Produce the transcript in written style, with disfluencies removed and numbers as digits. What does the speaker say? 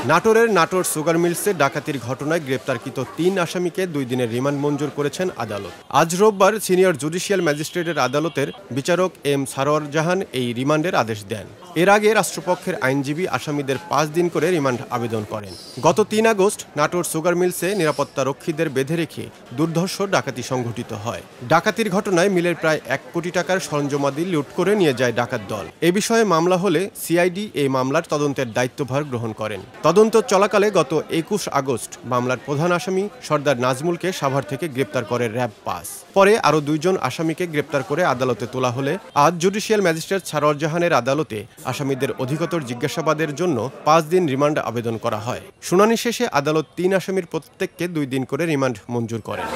নাটোরের নাটোর সুগার মিলসে ডাকাতির ঘটনায় গ্রেপ্তারকৃত ৩ আসামিকে ২ দিনের রিমান্ড মঞ্জুর করেছেন আদালত। আজ রোববার সিনিয়র জুডিশিয়াল ম্যাজিস্ট্রেটের আদালতের বিচারক এম সারোয়ার জাহান এই রিমান্ডের আদেশ দেন। এর আগে রাষ্ট্রপক্ষের আইনজীবী আসামিদের ৫ দিন করে রিমান্ড আবেদন করেন। গত ৩ আগস্ট নাটোর সুগার মিলসে নিরাপত্তারক্ষীদের বেঁধে রেখে দুর্ধর্ষ ডাকাতি সংঘটিত হয়। ডাকাতির ঘটনায় মিলের প্রায় ১ কোটি টাকার সরঞ্জামাদি লুট করে নিয়ে যায় ডাকাত দল। এ বিষয়ে মামলা হলে সিআইডি এই মামলার তদন্তের দায়িত্বভার গ্রহণ করেন। তদন্ত চলাকালে গত ২১ আগস্ট মামলার প্রধান আসামি সর্দার নাজমুলকে সাভার থেকে গ্রেপ্তার করে র‍্যাব ৫। পরে আরও ২ জন আসামিকে গ্রেপ্তার করে আদালতে তোলা হলে আজ জুডিশিয়াল ম্যাজিস্ট্রেট সারোয়ার জাহানের আদালতে আসামিদের অধিকতর জিজ্ঞাসাবাদের জন্য ৫ দিন রিমান্ড আবেদন করা হয়। শুনানি শেষে আদালত ৩ আসামির প্রত্যেককে ২ দিন করে রিমান্ড মঞ্জুর করেন।